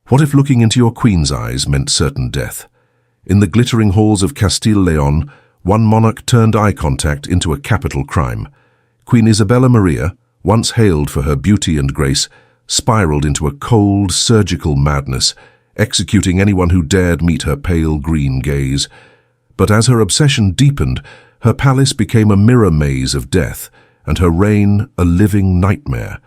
What if looking into your queen's eyes meant certain death? In the glittering halls of Castile-León, one monarch turned eye contact into a capital crime. Queen Isabella Maria, once hailed for her beauty and grace, spiraled into a cold, surgical madness, executing anyone who dared meet her pale green gaze. But as her obsession deepened, her palace became a mirror maze of death, and her reign a living nightmare.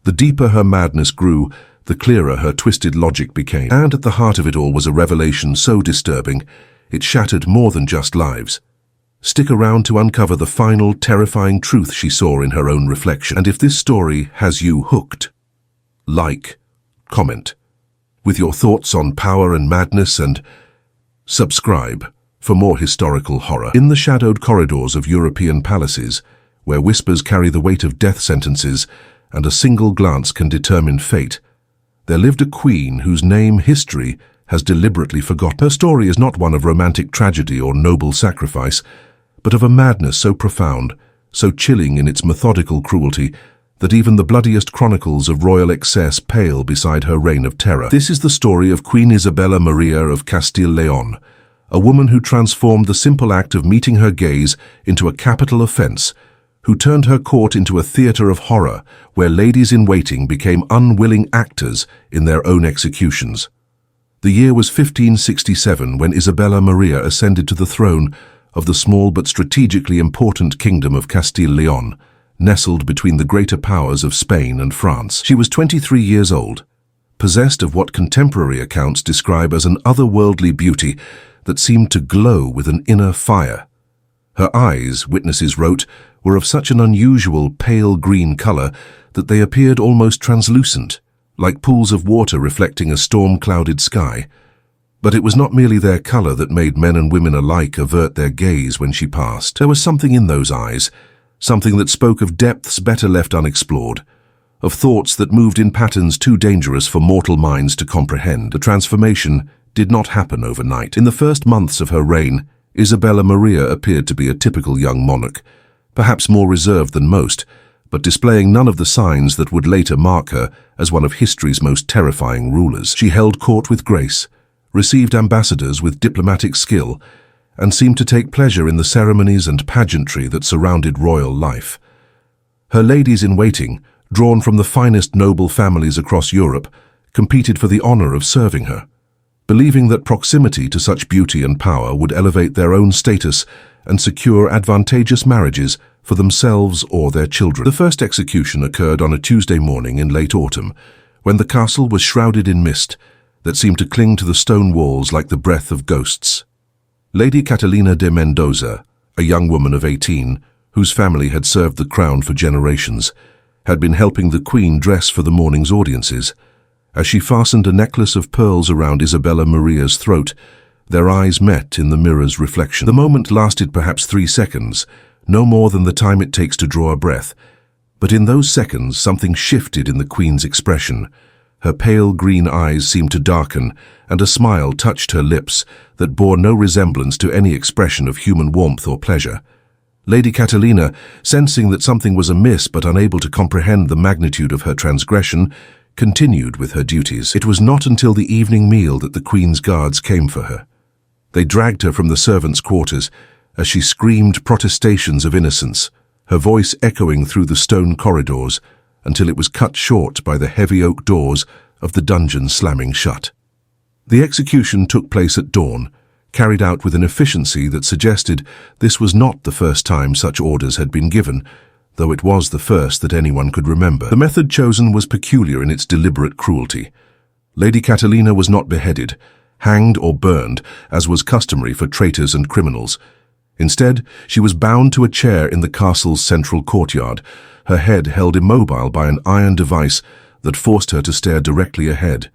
The deeper her madness grew, the clearer her twisted logic became. And at the heart of it all was a revelation so disturbing, it shattered more than just lives. Stick around to uncover the final, terrifying truth she saw in her own reflection. And if this story has you hooked, like, comment, with your thoughts on power and madness, and subscribe for more historical horror. In the shadowed corridors of European palaces, where whispers carry the weight of death sentences and a single glance can determine fate, there lived a queen whose name history has deliberately forgotten. Her story is not one of romantic tragedy or noble sacrifice, but of a madness so profound, so chilling in its methodical cruelty, that even the bloodiest chronicles of royal excess pale beside her reign of terror. This is the story of Queen Isabella Maria of Castile-León, a woman who transformed the simple act of meeting her gaze into a capital offense, who turned her court into a theater of horror where ladies-in-waiting became unwilling actors in their own executions. The year was 1567 when Isabella Maria ascended to the throne of the small but strategically important kingdom of Castile-León, nestled between the greater powers of Spain and France. She was 23 years old, possessed of what contemporary accounts describe as an otherworldly beauty that seemed to glow with an inner fire. Her eyes, witnesses wrote, were of such an unusual pale green color that they appeared almost translucent, like pools of water reflecting a storm-clouded sky. But it was not merely their color that made men and women alike avert their gaze when she passed. There was something in those eyes, something that spoke of depths better left unexplored, of thoughts that moved in patterns too dangerous for mortal minds to comprehend. The transformation did not happen overnight. In the first months of her reign, Isabella Maria appeared to be a typical young monarch, perhaps more reserved than most, but displaying none of the signs that would later mark her as one of history's most terrifying rulers. She held court with grace, received ambassadors with diplomatic skill, and seemed to take pleasure in the ceremonies and pageantry that surrounded royal life. Her ladies-in-waiting, drawn from the finest noble families across Europe, competed for the honor of serving her, believing that proximity to such beauty and power would elevate their own status and secure advantageous marriages for themselves or their children. The first execution occurred on a Tuesday morning in late autumn, when the castle was shrouded in mist that seemed to cling to the stone walls like the breath of ghosts. Lady Catalina de Mendoza, a young woman of 18, whose family had served the crown for generations, had been helping the Queen dress for the morning's audiences. As she fastened a necklace of pearls around Isabella Maria's throat, their eyes met in the mirror's reflection. The moment lasted perhaps 3 seconds, no more than the time it takes to draw a breath. But in those seconds, something shifted in the Queen's expression. Her pale green eyes seemed to darken, and a smile touched her lips that bore no resemblance to any expression of human warmth or pleasure. Lady Catalina, sensing that something was amiss but unable to comprehend the magnitude of her transgression, continued with her duties. It was not until the evening meal that the Queen's guards came for her. They dragged her from the servants' quarters as she screamed protestations of innocence, her voice echoing through the stone corridors until it was cut short by the heavy oak doors of the dungeon slamming shut. The execution took place at dawn, carried out with an efficiency that suggested this was not the first time such orders had been given, though it was the first that anyone could remember. The method chosen was peculiar in its deliberate cruelty. Lady Catalina was not beheaded, hanged or burned, as was customary for traitors and criminals. Instead, she was bound to a chair in the castle's central courtyard, her head held immobile by an iron device that forced her to stare directly ahead.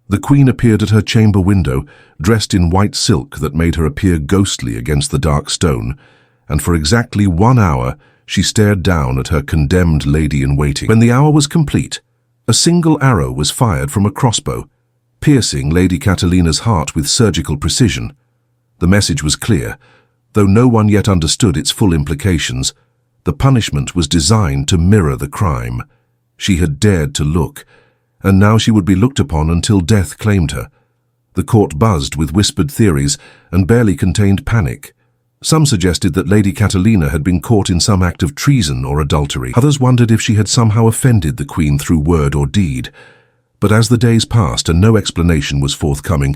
The Queen appeared at her chamber window, dressed in white silk that made her appear ghostly against the dark stone, and for exactly 1 hour she stared down at her condemned lady-in-waiting. When the hour was complete, a single arrow was fired from a crossbow, piercing Lady Catalina's heart with surgical precision. The message was clear, though no one yet understood its full implications. The punishment was designed to mirror the crime. She had dared to look, and now she would be looked upon until death claimed her. The court buzzed with whispered theories and barely contained panic. Some suggested that Lady Catalina had been caught in some act of treason or adultery. Others wondered if she had somehow offended the Queen through word or deed. But as the days passed and no explanation was forthcoming,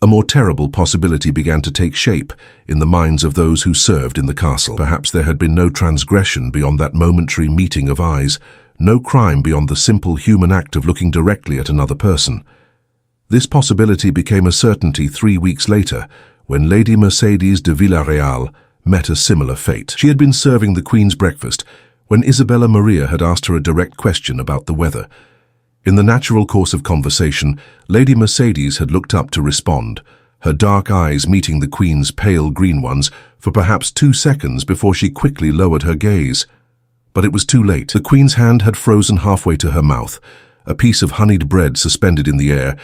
a more terrible possibility began to take shape in the minds of those who served in the castle. Perhaps there had been no transgression beyond that momentary meeting of eyes, no crime beyond the simple human act of looking directly at another person. This possibility became a certainty 3 weeks later, when Lady Mercedes de Villarreal met a similar fate. She had been serving the Queen's breakfast when Isabella Maria had asked her a direct question about the weather. In the natural course of conversation, Lady Mercedes had looked up to respond, her dark eyes meeting the Queen's pale green ones for perhaps 2 seconds before she quickly lowered her gaze. But it was too late. The Queen's hand had frozen halfway to her mouth, a piece of honeyed bread suspended in the air,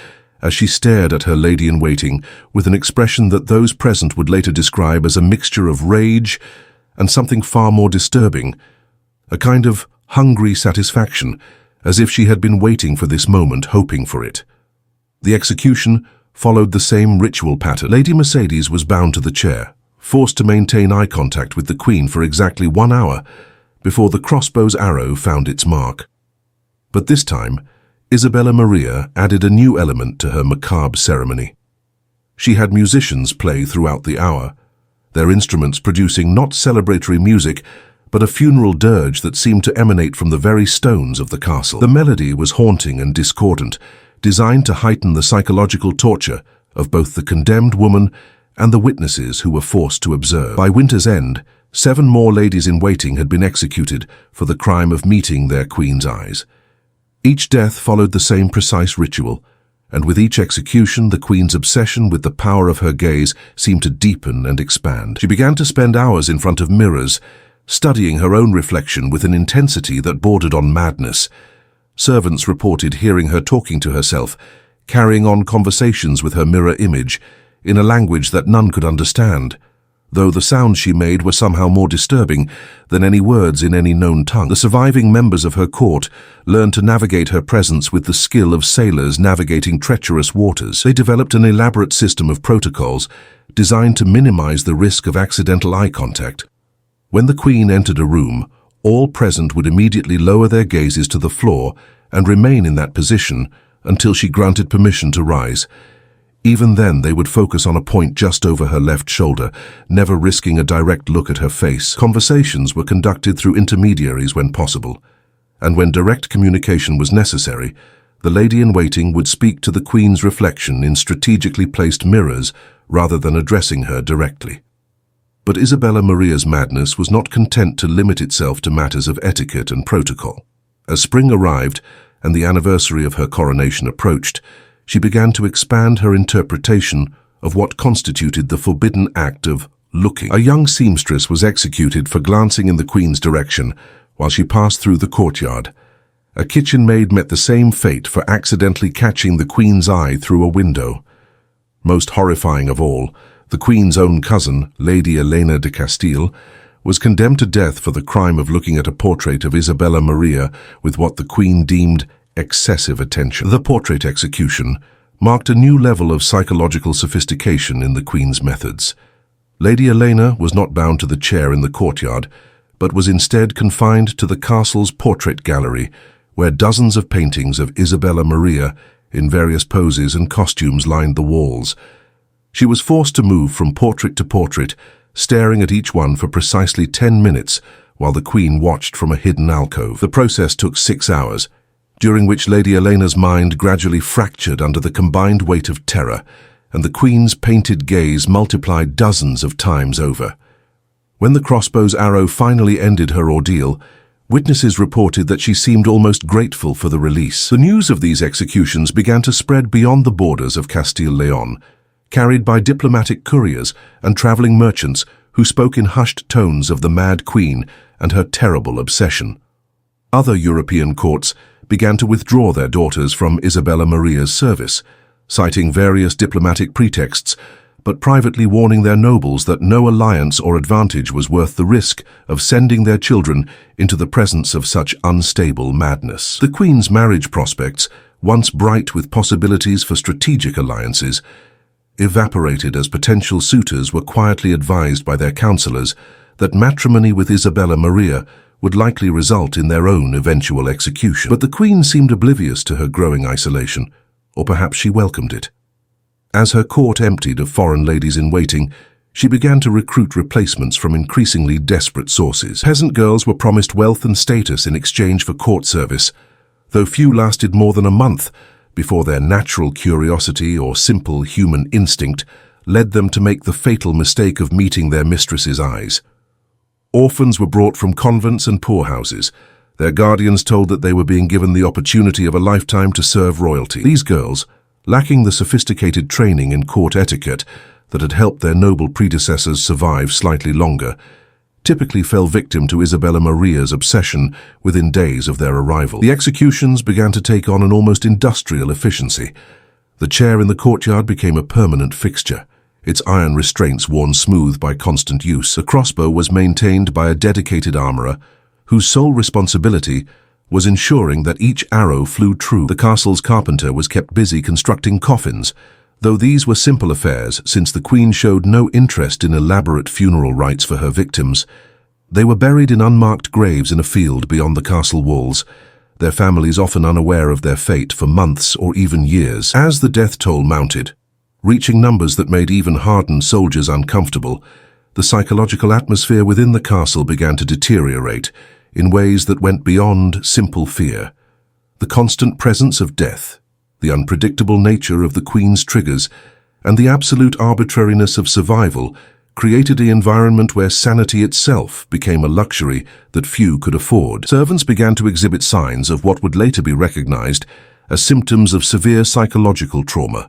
as she stared at her lady-in-waiting with an expression that those present would later describe as a mixture of rage and something far more disturbing, a kind of hungry satisfaction, as if she had been waiting for this moment, hoping for it. The execution followed the same ritual pattern. Lady Mercedes was bound to the chair, forced to maintain eye contact with the Queen for exactly 1 hour before the crossbow's arrow found its mark. But this time, Isabella Maria added a new element to her macabre ceremony. She had musicians play throughout the hour, their instruments producing not celebratory music, but a funeral dirge that seemed to emanate from the very stones of the castle. The melody was haunting and discordant, designed to heighten the psychological torture of both the condemned woman and the witnesses who were forced to observe. By winter's end, 7 more ladies-in-waiting had been executed for the crime of meeting their Queen's eyes. Each death followed the same precise ritual, and with each execution, the Queen's obsession with the power of her gaze seemed to deepen and expand. She began to spend hours in front of mirrors, studying her own reflection with an intensity that bordered on madness. Servants reported hearing her talking to herself, carrying on conversations with her mirror image, in a language that none could understand, though the sounds she made were somehow more disturbing than any words in any known tongue. The surviving members of her court learned to navigate her presence with the skill of sailors navigating treacherous waters. They developed an elaborate system of protocols designed to minimize the risk of accidental eye contact. When the Queen entered a room, all present would immediately lower their gazes to the floor and remain in that position until she granted permission to rise. Even then, they would focus on a point just over her left shoulder, never risking a direct look at her face. Conversations were conducted through intermediaries when possible, and when direct communication was necessary, the lady-in-waiting would speak to the Queen's reflection in strategically placed mirrors rather than addressing her directly. But Isabella Maria's madness was not content to limit itself to matters of etiquette and protocol. As spring arrived and the anniversary of her coronation approached, she began to expand her interpretation of what constituted the forbidden act of looking. A young seamstress was executed for glancing in the Queen's direction while she passed through the courtyard. A kitchen maid met the same fate for accidentally catching the Queen's eye through a window. Most horrifying of all, the Queen's own cousin, Lady Elena de Castile, was condemned to death for the crime of looking at a portrait of Isabella Maria with what the Queen deemed excessive attention. The portrait execution marked a new level of psychological sophistication in the Queen's methods. Lady Elena was not bound to the chair in the courtyard, but was instead confined to the castle's portrait gallery, where dozens of paintings of Isabella Maria in various poses and costumes lined the walls. She was forced to move from portrait to portrait, staring at each one for precisely 10 minutes while the Queen watched from a hidden alcove. The process took 6 hours, during which Lady Elena's mind gradually fractured under the combined weight of terror, and the Queen's painted gaze multiplied dozens of times over. When the crossbow's arrow finally ended her ordeal, witnesses reported that she seemed almost grateful for the release. The news of these executions began to spread beyond the borders of Castile-León, carried by diplomatic couriers and traveling merchants who spoke in hushed tones of the mad Queen and her terrible obsession. Other European courts began to withdraw their daughters from Isabella Maria's service, citing various diplomatic pretexts, but privately warning their nobles that no alliance or advantage was worth the risk of sending their children into the presence of such unstable madness. The Queen's marriage prospects once bright with possibilities for strategic alliances, evaporated as potential suitors were quietly advised by their counselors that matrimony with Isabella Maria would likely result in their own eventual execution. But the Queen seemed oblivious to her growing isolation, or perhaps she welcomed it. As her court emptied of foreign ladies-in-waiting, she began to recruit replacements from increasingly desperate sources. Peasant girls were promised wealth and status in exchange for court service, though few lasted more than a month before their natural curiosity or simple human instinct led them to make the fatal mistake of meeting their mistress's eyes. Orphans were brought from convents and poorhouses, their guardians told that they were being given the opportunity of a lifetime to serve royalty. These girls, lacking the sophisticated training in court etiquette that had helped their noble predecessors survive slightly longer, typically fell victim to Isabella Maria's obsession within days of their arrival. The executions began to take on an almost industrial efficiency. The chair in the courtyard became a permanent fixture, its iron restraints worn smooth by constant use. The crossbow was maintained by a dedicated armorer, whose sole responsibility was ensuring that each arrow flew true. The castle's carpenter was kept busy constructing coffins, though these were simple affairs since the Queen showed no interest in elaborate funeral rites for her victims. They were buried in unmarked graves in a field beyond the castle walls, their families often unaware of their fate for months or even years. As the death toll mounted, reaching numbers that made even hardened soldiers uncomfortable, the psychological atmosphere within the castle began to deteriorate in ways that went beyond simple fear. The constant presence of death, the unpredictable nature of the Queen's triggers, and the absolute arbitrariness of survival created an environment where sanity itself became a luxury that few could afford. Servants began to exhibit signs of what would later be recognized as symptoms of severe psychological trauma.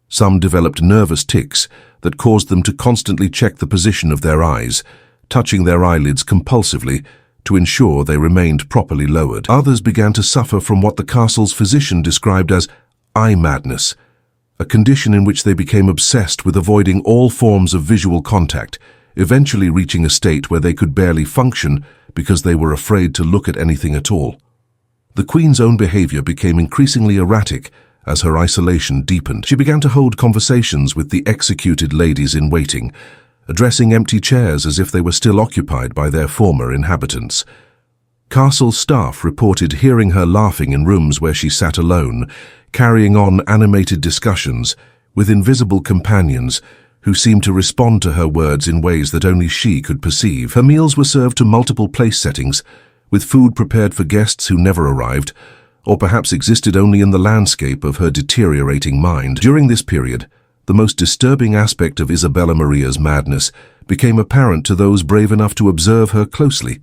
Some developed nervous tics that caused them to constantly check the position of their eyes, touching their eyelids compulsively to ensure they remained properly lowered. Others began to suffer from what the castle's physician described as eye madness, a condition in which they became obsessed with avoiding all forms of visual contact, eventually reaching a state where they could barely function because they were afraid to look at anything at all. The Queen's own behavior became increasingly erratic as her isolation deepened. She began to hold conversations with the executed ladies-in-waiting, addressing empty chairs as if they were still occupied by their former inhabitants. Castle staff reported hearing her laughing in rooms where she sat alone, carrying on animated discussions with invisible companions who seemed to respond to her words in ways that only she could perceive. Her meals were served to multiple place settings, with food prepared for guests who never arrived, or perhaps existed only in the landscape of her deteriorating mind. During this period, the most disturbing aspect of Isabella Maria's madness became apparent to those brave enough to observe her closely.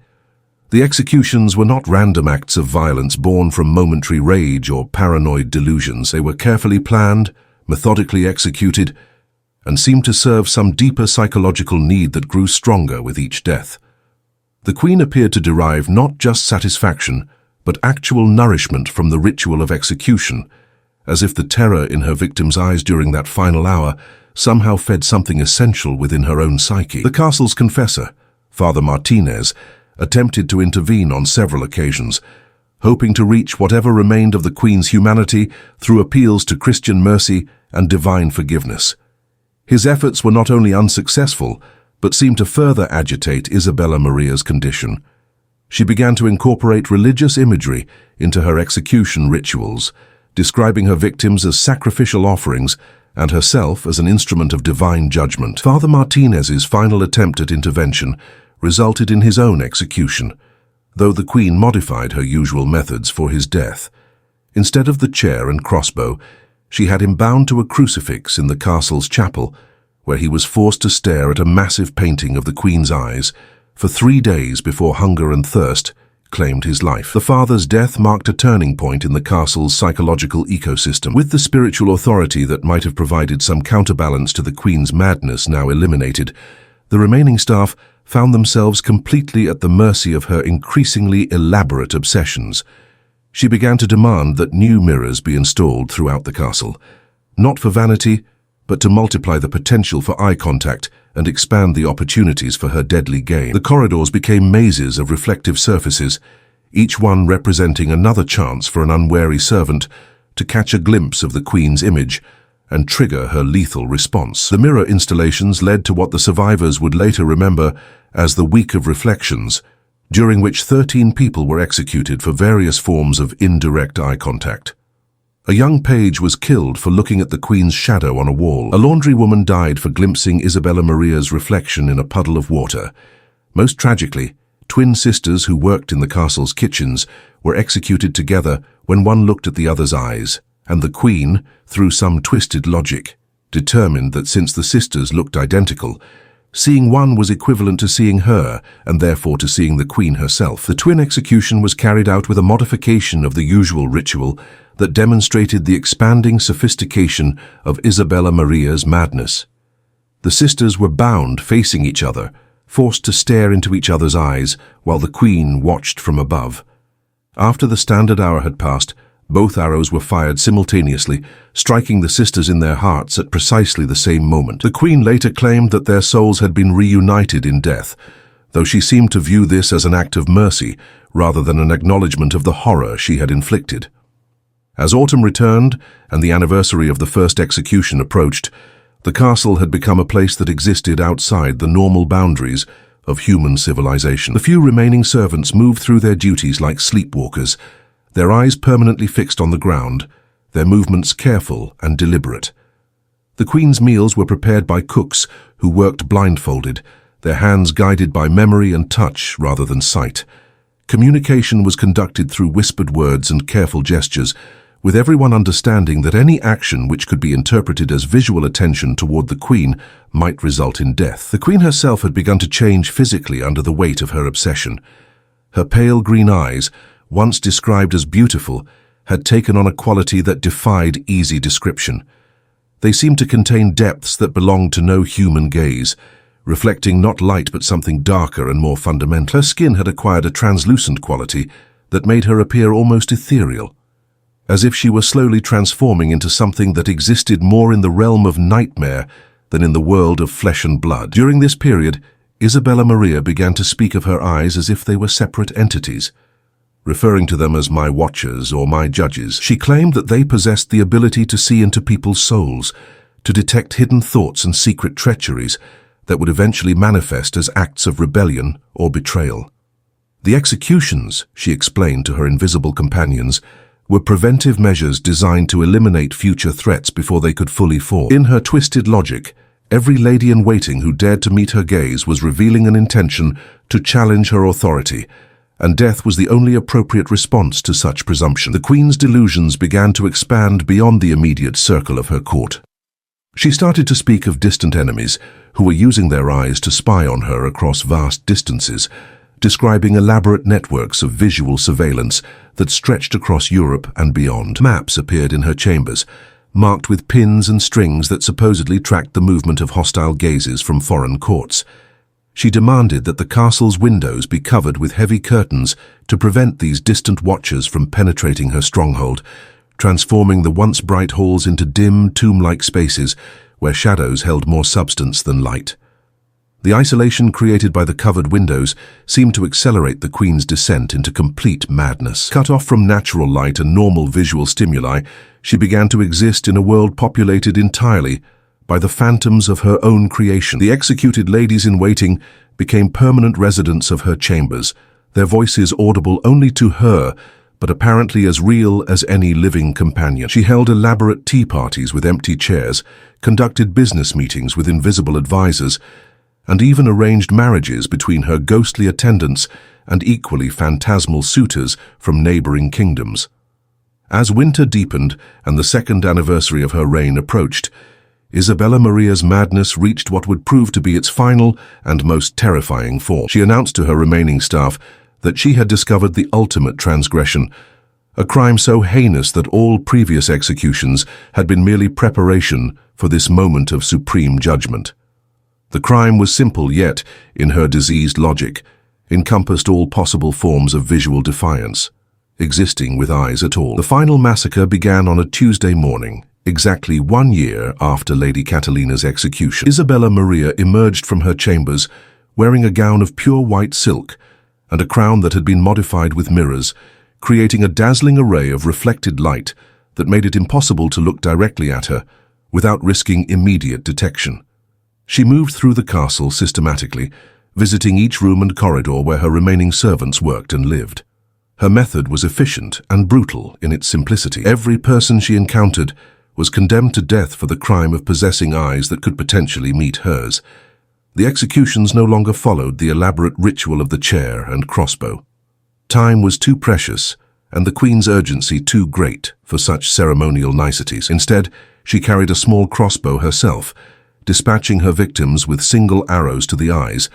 The executions were not random acts of violence born from momentary rage or paranoid delusions. They were carefully planned, methodically executed, and seemed to serve some deeper psychological need that grew stronger with each death. The Queen appeared to derive not just satisfaction, but actual nourishment from the ritual of execution, as if the terror in her victim's eyes during that final hour somehow fed something essential within her own psyche. The castle's confessor, Father Martinez, attempted to intervene on several occasions, hoping to reach whatever remained of the Queen's humanity through appeals to Christian mercy and divine forgiveness. His efforts were not only unsuccessful, but seemed to further agitate Isabella Maria's condition. She began to incorporate religious imagery into her execution rituals, describing her victims as sacrificial offerings and herself as an instrument of divine judgment. Father Martinez's final attempt at intervention resulted in his own execution, though the Queen modified her usual methods for his death. Instead of the chair and crossbow, she had him bound to a crucifix in the castle's chapel, where he was forced to stare at a massive painting of the Queen's eyes for 3 days before hunger and thirst claimed his life. The father's death marked a turning point in the castle's psychological ecosystem. With the spiritual authority that might have provided some counterbalance to the Queen's madness now eliminated, the remaining staff found themselves completely at the mercy of her increasingly elaborate obsessions. She began to demand that new mirrors be installed throughout the castle, not for vanity, but to multiply the potential for eye contact and expand the opportunities for her deadly game. The corridors became mazes of reflective surfaces, each one representing another chance for an unwary servant to catch a glimpse of the Queen's image and trigger her lethal response. The mirror installations led to what the survivors would later remember as the Week of Reflections, during which 13 people were executed for various forms of indirect eye contact. A young page was killed for looking at the Queen's shadow on a wall. A laundrywoman died for glimpsing Isabella Maria's reflection in a puddle of water. Most tragically, twin sisters who worked in the castle's kitchens were executed together when one looked at the other's eyes, and the Queen, through some twisted logic, determined that since the sisters looked identical, seeing one was equivalent to seeing her, and therefore to seeing the Queen herself. The twin execution was carried out with a modification of the usual ritual that demonstrated the expanding sophistication of Isabella Maria's madness. The sisters were bound facing each other, forced to stare into each other's eyes while the Queen watched from above. After the standard hour had passed, both arrows were fired simultaneously, striking the sisters in their hearts at precisely the same moment. The Queen later claimed that their souls had been reunited in death, though she seemed to view this as an act of mercy rather than an acknowledgement of the horror she had inflicted. As autumn returned and the anniversary of the first execution approached, the castle had become a place that existed outside the normal boundaries of human civilization. The few remaining servants moved through their duties like sleepwalkers, their eyes permanently fixed on the ground, their movements careful and deliberate. The Queen's meals were prepared by cooks who worked blindfolded, their hands guided by memory and touch rather than sight. Communication was conducted through whispered words and careful gestures, with everyone understanding that any action which could be interpreted as visual attention toward the Queen might result in death. The Queen herself had begun to change physically under the weight of her obsession. Her pale green eyes, once described as beautiful, had taken on a quality that defied easy description. They seemed to contain depths that belonged to no human gaze, reflecting not light but something darker and more fundamental. Her skin had acquired a translucent quality that made her appear almost ethereal, as if she were slowly transforming into something that existed more in the realm of nightmare than in the world of flesh and blood. During this period, Isabella Maria began to speak of her eyes as if they were separate entities, referring to them as my watchers or my judges. She claimed that they possessed the ability to see into people's souls, to detect hidden thoughts and secret treacheries that would eventually manifest as acts of rebellion or betrayal. The executions, she explained to her invisible companions, were preventive measures designed to eliminate future threats before they could fully form. In her twisted logic, every lady-in-waiting who dared to meet her gaze was revealing an intention to challenge her authority, and death was the only appropriate response to such presumption. The Queen's delusions began to expand beyond the immediate circle of her court. She started to speak of distant enemies who were using their eyes to spy on her across vast distances, describing elaborate networks of visual surveillance that stretched across Europe and beyond. Maps appeared in her chambers, marked with pins and strings that supposedly tracked the movement of hostile gazes from foreign courts. She demanded that the castle's windows be covered with heavy curtains to prevent these distant watchers from penetrating her stronghold, transforming the once bright halls into dim, tomb-like spaces where shadows held more substance than light. The isolation created by the covered windows seemed to accelerate the Queen's descent into complete madness. Cut off from natural light and normal visual stimuli, she began to exist in a world populated entirely by the phantoms of her own creation. The executed ladies-in-waiting became permanent residents of her chambers, their voices audible only to her, but apparently as real as any living companion. She held elaborate tea parties with empty chairs, conducted business meetings with invisible advisors, and even arranged marriages between her ghostly attendants and equally phantasmal suitors from neighboring kingdoms. As winter deepened and the second anniversary of her reign approached, Isabella Maria's madness reached what would prove to be its final and most terrifying form. She announced to her remaining staff that she had discovered the ultimate transgression, a crime so heinous that all previous executions had been merely preparation for this moment of supreme judgment. The crime was simple, yet, in her diseased logic, encompassed all possible forms of visual defiance, existing with eyes at all. The final massacre began on a Tuesday morning, exactly 1 year after Lady Catalina's execution. Isabella Maria emerged from her chambers wearing a gown of pure white silk and a crown that had been modified with mirrors, creating a dazzling array of reflected light that made it impossible to look directly at her without risking immediate detection. She moved through the castle systematically, visiting each room and corridor where her remaining servants worked and lived. Her method was efficient and brutal in its simplicity. Every person she encountered was condemned to death for the crime of possessing eyes that could potentially meet hers. The executions no longer followed the elaborate ritual of the chair and crossbow. Time was too precious, and the Queen's urgency too great for such ceremonial niceties. Instead, she carried a small crossbow herself, dispatching her victims with single arrows to the eyes,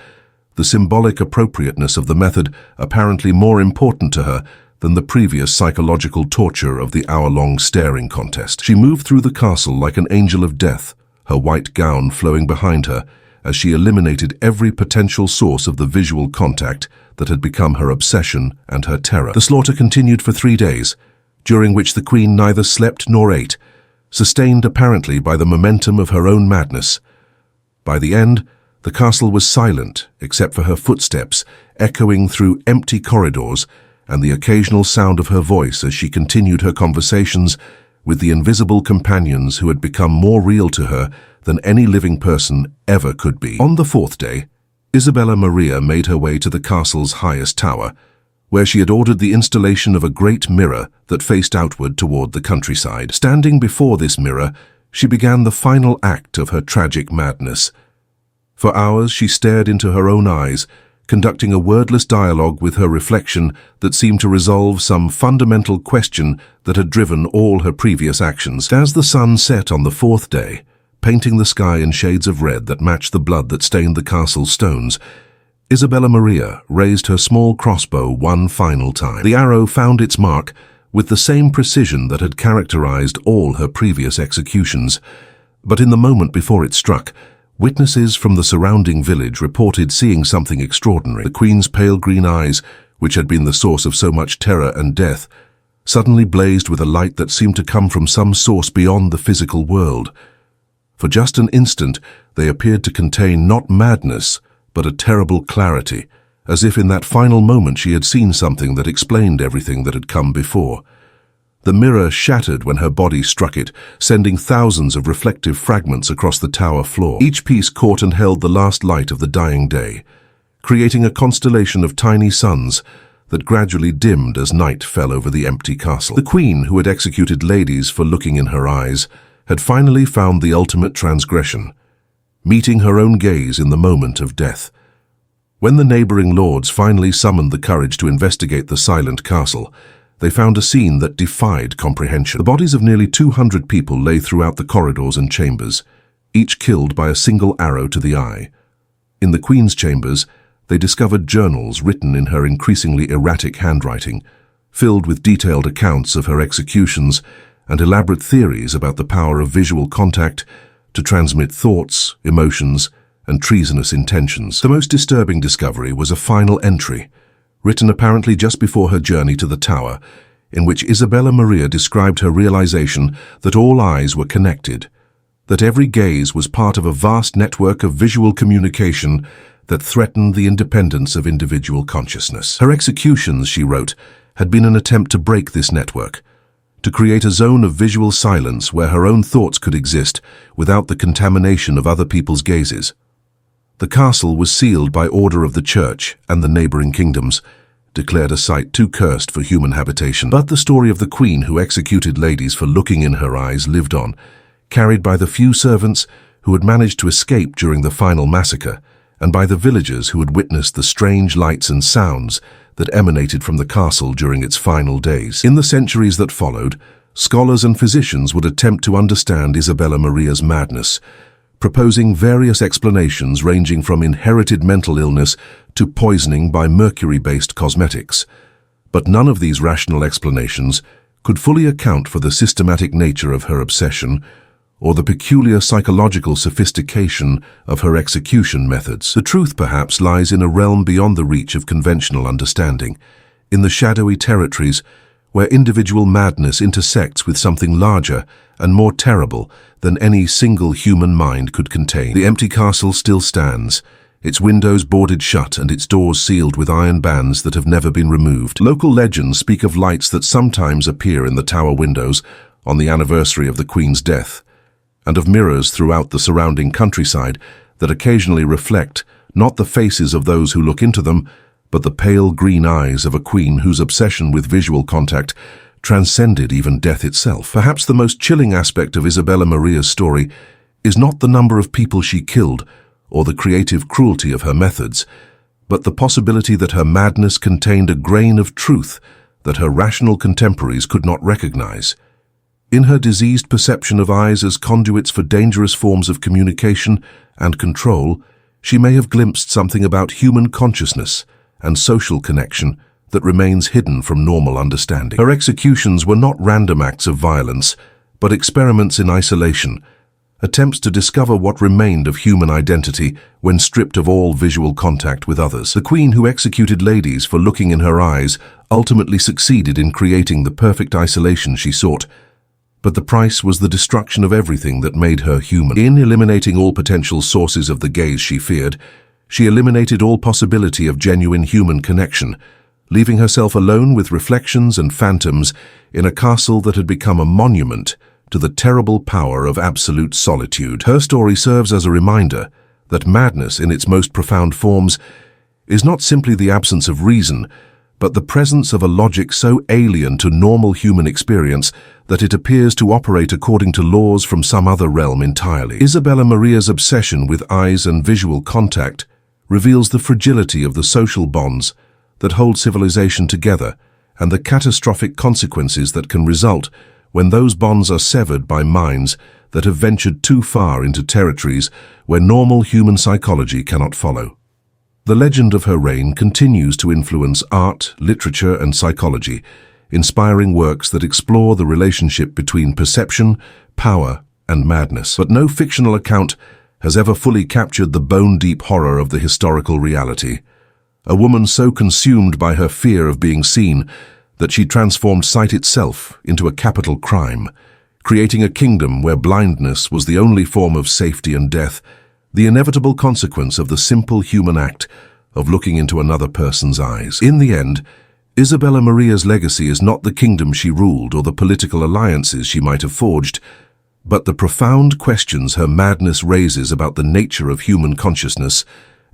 the symbolic appropriateness of the method apparently more important to her than the previous psychological torture of the hour-long staring contest. She moved through the castle like an angel of death, her white gown flowing behind her, as she eliminated every potential source of the visual contact that had become her obsession and her terror. The slaughter continued for 3 days, during which the Queen neither slept nor ate, sustained apparently by the momentum of her own madness. By the end, the castle was silent except for her footsteps echoing through empty corridors and the occasional sound of her voice as she continued her conversations with the invisible companions who had become more real to her than any living person ever could be. On the 4th day, Isabella Maria made her way to the castle's highest tower, where she had ordered the installation of a great mirror that faced outward toward the countryside. Standing before this mirror, she began the final act of her tragic madness. For hours she stared into her own eyes, conducting a wordless dialogue with her reflection that seemed to resolve some fundamental question that had driven all her previous actions. As the sun set on the 4th day, painting the sky in shades of red that matched the blood that stained the castle's stones, Isabella Maria raised her small crossbow one final time. The arrow found its mark with the same precision that had characterized all her previous executions, but in the moment before it struck, witnesses from the surrounding village reported seeing something extraordinary. The Queen's pale green eyes, which had been the source of so much terror and death, suddenly blazed with a light that seemed to come from some source beyond the physical world. For just an instant, they appeared to contain not madness, but a terrible clarity, as if in that final moment she had seen something that explained everything that had come before. The mirror shattered when her body struck it, sending thousands of reflective fragments across the tower floor. Each piece caught and held the last light of the dying day, creating a constellation of tiny suns that gradually dimmed as night fell over the empty castle. The Queen, who had executed ladies for looking in her eyes, had finally found the ultimate transgression, meeting her own gaze in the moment of death. When the neighboring lords finally summoned the courage to investigate the silent castle, they found a scene that defied comprehension. The bodies of nearly 200 people lay throughout the corridors and chambers, each killed by a single arrow to the eye. In the Queen's chambers, they discovered journals written in her increasingly erratic handwriting, filled with detailed accounts of her executions and elaborate theories about the power of visual contact to transmit thoughts, emotions, and treasonous intentions. The most disturbing discovery was a final entry, written apparently just before her journey to the tower, in which Isabella Maria described her realization that all eyes were connected, that every gaze was part of a vast network of visual communication that threatened the independence of individual consciousness. Her executions, she wrote, had been an attempt to break this network, to create a zone of visual silence where her own thoughts could exist without the contamination of other people's gazes. The castle was sealed by order of the church and the neighboring kingdoms, declared a site too cursed for human habitation. But the story of the Queen who executed ladies for looking in her eyes lived on, carried by the few servants who had managed to escape during the final massacre, and by the villagers who had witnessed the strange lights and sounds that emanated from the castle during its final days. In the centuries that followed, scholars and physicians would attempt to understand Isabella Maria's madness, proposing various explanations ranging from inherited mental illness to poisoning by mercury-based cosmetics. But none of these rational explanations could fully account for the systematic nature of her obsession or the peculiar psychological sophistication of her execution methods. The truth, perhaps, lies in a realm beyond the reach of conventional understanding, in the shadowy territories where individual madness intersects with something larger and more terrible than any single human mind could contain. The empty castle still stands, its windows boarded shut and its doors sealed with iron bands that have never been removed. Local legends speak of lights that sometimes appear in the tower windows, on the anniversary of the Queen's death, and of mirrors throughout the surrounding countryside that occasionally reflect not the faces of those who look into them, but the pale green eyes of a queen whose obsession with visual contact transcended even death itself. Perhaps the most chilling aspect of Isabella Maria's story is not the number of people she killed or the creative cruelty of her methods, but the possibility that her madness contained a grain of truth that her rational contemporaries could not recognize. In her diseased perception of eyes as conduits for dangerous forms of communication and control, she may have glimpsed something about human consciousness and social connection that remains hidden from normal understanding. Her executions were not random acts of violence, but experiments in isolation, attempts to discover what remained of human identity when stripped of all visual contact with others. The queen who executed ladies for looking in her eyes ultimately succeeded in creating the perfect isolation she sought, but the price was the destruction of everything that made her human. In eliminating all potential sources of the gaze she feared, she eliminated all possibility of genuine human connection, leaving herself alone with reflections and phantoms in a castle that had become a monument to the terrible power of absolute solitude. Her story serves as a reminder that madness in its most profound forms is not simply the absence of reason, but the presence of a logic so alien to normal human experience that it appears to operate according to laws from some other realm entirely. Isabella Maria's obsession with eyes and visual contact reveals the fragility of the social bonds that hold civilization together and the catastrophic consequences that can result when those bonds are severed by minds that have ventured too far into territories where normal human psychology cannot follow. The legend of her reign continues to influence art, literature, and psychology, inspiring works that explore the relationship between perception, power, and madness. But no fictional account has ever fully captured the bone-deep horror of the historical reality. A woman so consumed by her fear of being seen that she transformed sight itself into a capital crime, creating a kingdom where blindness was the only form of safety and death, the inevitable consequence of the simple human act of looking into another person's eyes. In the end, Isabella Maria's legacy is not the kingdom she ruled or the political alliances she might have forged, but the profound questions her madness raises about the nature of human consciousness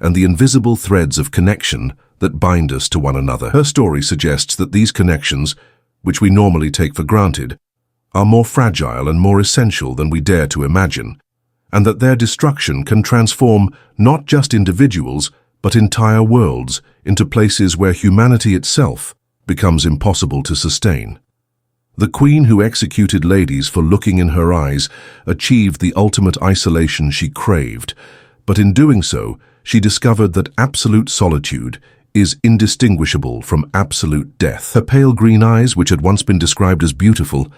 and the invisible threads of connection that bind us to one another. Her story suggests that these connections, which we normally take for granted, are more fragile and more essential than we dare to imagine, and that their destruction can transform not just individuals, but entire worlds into places where humanity itself becomes impossible to sustain. The queen who executed ladies for looking in her eyes achieved the ultimate isolation she craved, but in doing so, she discovered that absolute solitude is indistinguishable from absolute death. Her pale green eyes, which had once been described as beautiful,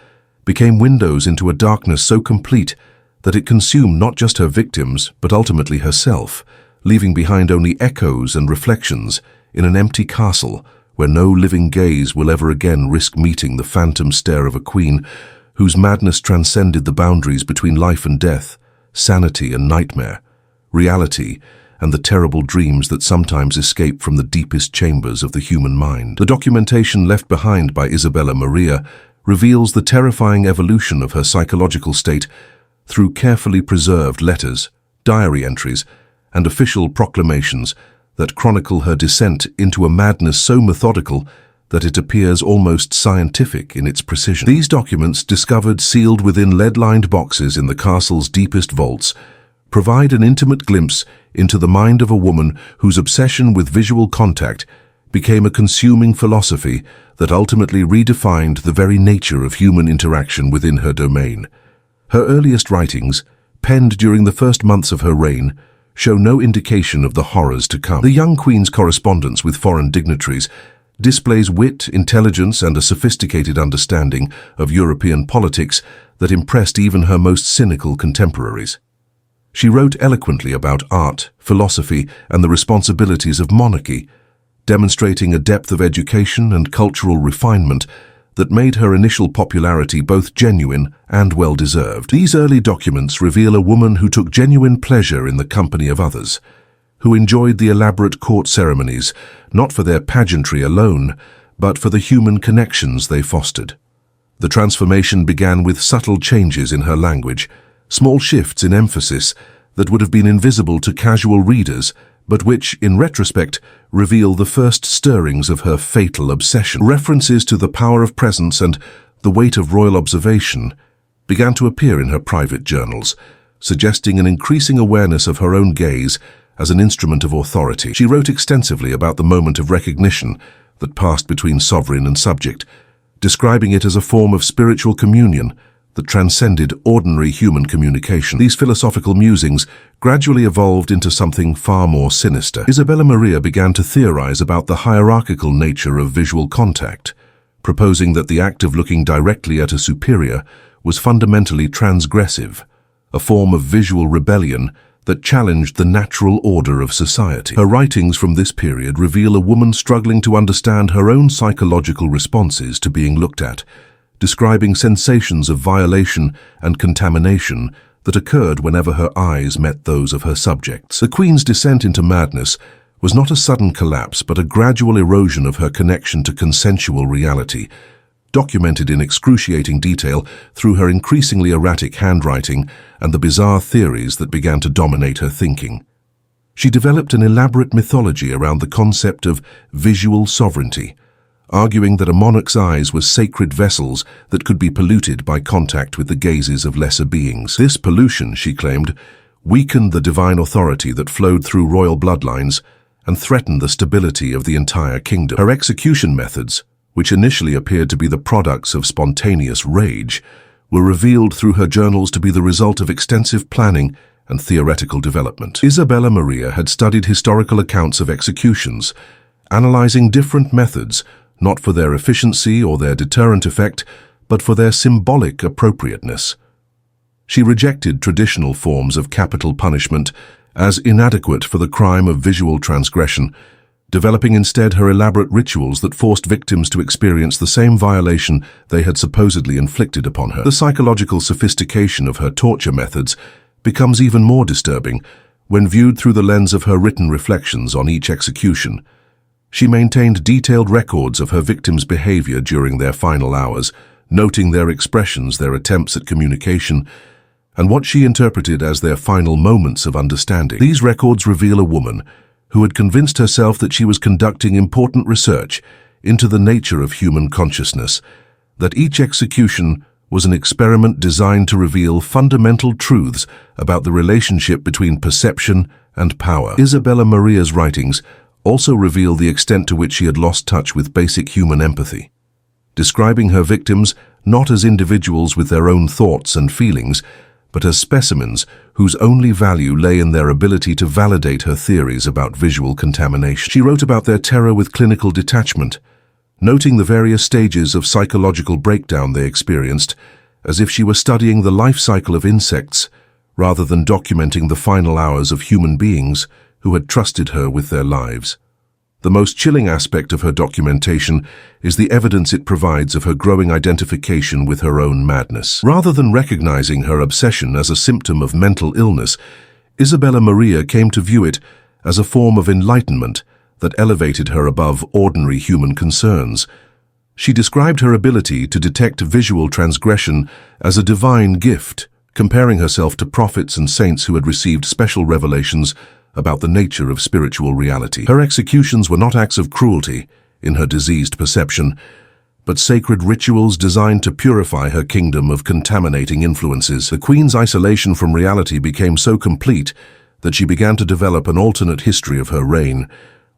became windows into a darkness so complete that it consumed not just her victims, but ultimately herself, leaving behind only echoes and reflections in an empty castle where no living gaze will ever again risk meeting the phantom stare of a queen whose madness transcended the boundaries between life and death, sanity and nightmare, reality and the terrible dreams that sometimes escape from the deepest chambers of the human mind. The documentation left behind by Isabella Maria reveals the terrifying evolution of her psychological state through carefully preserved letters, diary entries, and official proclamations that chronicle her descent into a madness so methodical that it appears almost scientific in its precision. These documents, discovered sealed within lead-lined boxes in the castle's deepest vaults, provide an intimate glimpse into the mind of a woman whose obsession with visual contact became a consuming philosophy that ultimately redefined the very nature of human interaction within her domain. Her earliest writings, penned during the first months of her reign, show no indication of the horrors to come. The young queen's correspondence with foreign dignitaries displays wit, intelligence, and a sophisticated understanding of European politics that impressed even her most cynical contemporaries. She wrote eloquently about art, philosophy, and the responsibilities of monarchy, demonstrating a depth of education and cultural refinement that made her initial popularity both genuine and well-deserved. These early documents reveal a woman who took genuine pleasure in the company of others, who enjoyed the elaborate court ceremonies, not for their pageantry alone, but for the human connections they fostered. The transformation began with subtle changes in her language, small shifts in emphasis that would have been invisible to casual readers, but which, in retrospect, reveal the first stirrings of her fatal obsession. References to the power of presence and the weight of royal observation began to appear in her private journals, suggesting an increasing awareness of her own gaze as an instrument of authority. She wrote extensively about the moment of recognition that passed between sovereign and subject, describing it as a form of spiritual communion that transcended ordinary human communication. These philosophical musings gradually evolved into something far more sinister. Isabella Maria began to theorize about the hierarchical nature of visual contact, proposing that the act of looking directly at a superior was fundamentally transgressive, a form of visual rebellion that challenged the natural order of society. Her writings from this period reveal a woman struggling to understand her own psychological responses to being looked at, describing sensations of violation and contamination that occurred whenever her eyes met those of her subjects. The Queen's descent into madness was not a sudden collapse, but a gradual erosion of her connection to consensual reality, documented in excruciating detail through her increasingly erratic handwriting and the bizarre theories that began to dominate her thinking. She developed an elaborate mythology around the concept of visual sovereignty, arguing that a monarch's eyes were sacred vessels that could be polluted by contact with the gazes of lesser beings. This pollution, she claimed, weakened the divine authority that flowed through royal bloodlines and threatened the stability of the entire kingdom. Her execution methods, which initially appeared to be the products of spontaneous rage, were revealed through her journals to be the result of extensive planning and theoretical development. Isabella Maria had studied historical accounts of executions, analyzing different methods, not for their efficiency or their deterrent effect, but for their symbolic appropriateness. She rejected traditional forms of capital punishment as inadequate for the crime of visual transgression, developing instead her elaborate rituals that forced victims to experience the same violation they had supposedly inflicted upon her. The psychological sophistication of her torture methods becomes even more disturbing when viewed through the lens of her written reflections on each execution. She maintained detailed records of her victims' behavior during their final hours, noting their expressions, their attempts at communication, and what she interpreted as their final moments of understanding. These records reveal a woman who had convinced herself that she was conducting important research into the nature of human consciousness, that each execution was an experiment designed to reveal fundamental truths about the relationship between perception and power. Isabella Maria's writings also reveal the extent to which she had lost touch with basic human empathy, describing her victims not as individuals with their own thoughts and feelings, but as specimens whose only value lay in their ability to validate her theories about visual contamination. She wrote about their terror with clinical detachment, noting the various stages of psychological breakdown they experienced, as if she were studying the life cycle of insects rather than documenting the final hours of human beings who had trusted her with their lives. The most chilling aspect of her documentation is the evidence it provides of her growing identification with her own madness. Rather than recognizing her obsession as a symptom of mental illness, Isabella Maria came to view it as a form of enlightenment that elevated her above ordinary human concerns. She described her ability to detect visual transgression as a divine gift, comparing herself to prophets and saints who had received special revelations about the nature of spiritual reality. Her executions were not acts of cruelty, in her diseased perception, but sacred rituals designed to purify her kingdom of contaminating influences. The Queen's isolation from reality became so complete that she began to develop an alternate history of her reign,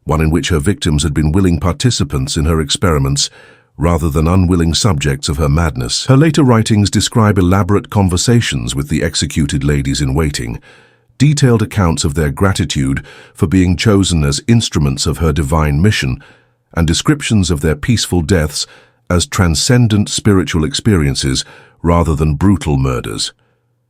one in which her victims had been willing participants in her experiments rather than unwilling subjects of her madness. Her later writings describe elaborate conversations with the executed ladies-in-waiting, detailed accounts of their gratitude for being chosen as instruments of her divine mission, and descriptions of their peaceful deaths as transcendent spiritual experiences rather than brutal murders.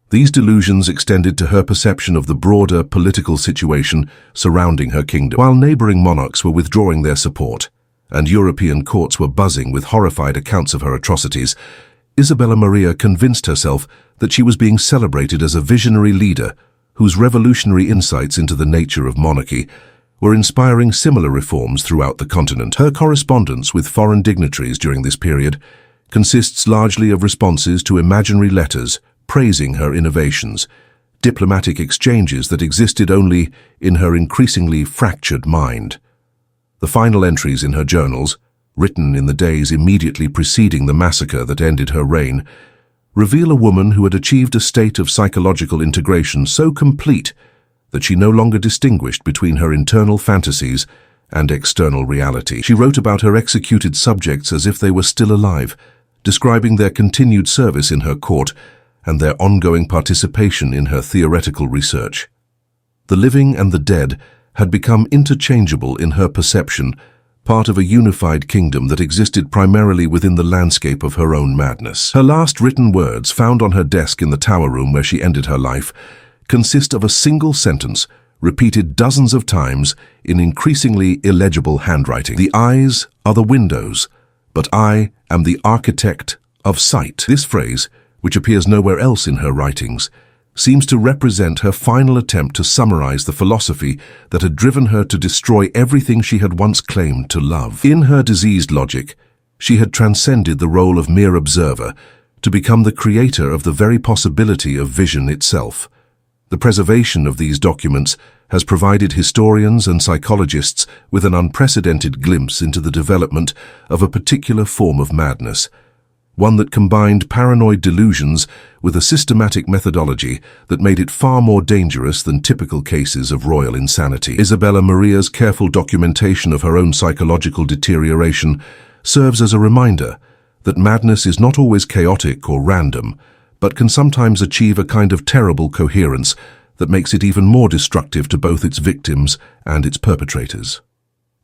These delusions extended to her perception of the broader political situation surrounding her kingdom. While neighboring monarchs were withdrawing their support, and European courts were buzzing with horrified accounts of her atrocities, Isabella Maria convinced herself that she was being celebrated as a visionary leader whose revolutionary insights into the nature of monarchy were inspiring similar reforms throughout the continent. Her correspondence with foreign dignitaries during this period consists largely of responses to imaginary letters praising her innovations, diplomatic exchanges that existed only in her increasingly fractured mind. The final entries in her journals, written in the days immediately preceding the massacre that ended her reign, reveal a woman who had achieved a state of psychological integration so complete that she no longer distinguished between her internal fantasies and external reality. She wrote about her executed subjects as if they were still alive, describing their continued service in her court and their ongoing participation in her theoretical research. The living and the dead had become interchangeable in her perception, part of a unified kingdom that existed primarily within the landscape of her own madness. Her last written words, found on her desk in the tower room where she ended her life, consist of a single sentence repeated dozens of times in increasingly illegible handwriting. "The eyes are the windows, but I am the architect of sight." This phrase, which appears nowhere else in her writings, seems to represent her final attempt to summarize the philosophy that had driven her to destroy everything she had once claimed to love. In her diseased logic, she had transcended the role of mere observer to become the creator of the very possibility of vision itself. The preservation of these documents has provided historians and psychologists with an unprecedented glimpse into the development of a particular form of madness, one that combined paranoid delusions with a systematic methodology that made it far more dangerous than typical cases of royal insanity. Isabella Maria's careful documentation of her own psychological deterioration serves as a reminder that madness is not always chaotic or random, but can sometimes achieve a kind of terrible coherence that makes it even more destructive to both its victims and its perpetrators.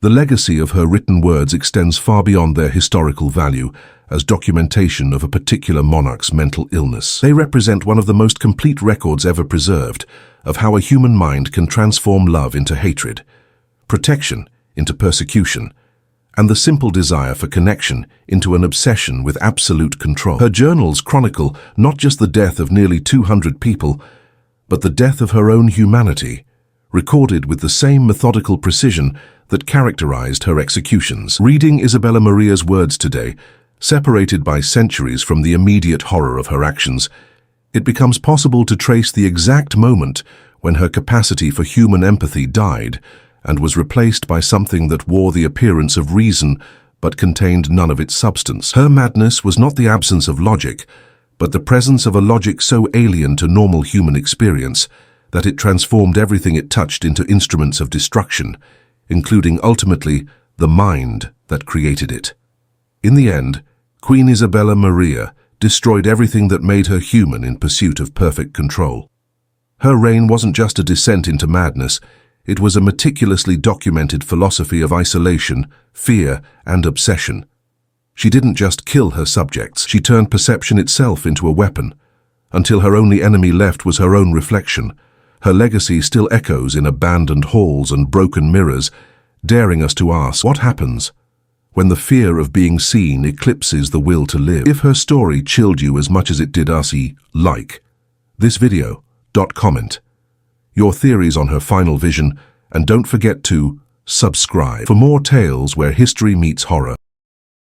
The legacy of her written words extends far beyond their historical value as documentation of a particular monarch's mental illness. They represent one of the most complete records ever preserved of how a human mind can transform love into hatred, protection into persecution, and the simple desire for connection into an obsession with absolute control. Her journals chronicle not just the death of nearly 200 people, but the death of her own humanity, recorded with the same methodical precision that characterized her executions. Reading Isabella Maria's words today, separated by centuries from the immediate horror of her actions, it becomes possible to trace the exact moment when her capacity for human empathy died and was replaced by something that wore the appearance of reason but contained none of its substance. Her madness was not the absence of logic, but the presence of a logic so alien to normal human experience that it transformed everything it touched into instruments of destruction, including ultimately the mind that created it. In the end, Queen Isabella Maria destroyed everything that made her human in pursuit of perfect control. Her reign wasn't just a descent into madness, it was a meticulously documented philosophy of isolation, fear, and obsession. She didn't just kill her subjects, she turned perception itself into a weapon, until her only enemy left was her own reflection. Her legacy still echoes in abandoned halls and broken mirrors, daring us to ask, what happens when the fear of being seen eclipses the will to live? If her story chilled you as much as it did us, like this video, comment your theories on her final vision, and don't forget to subscribe for more tales where history meets horror.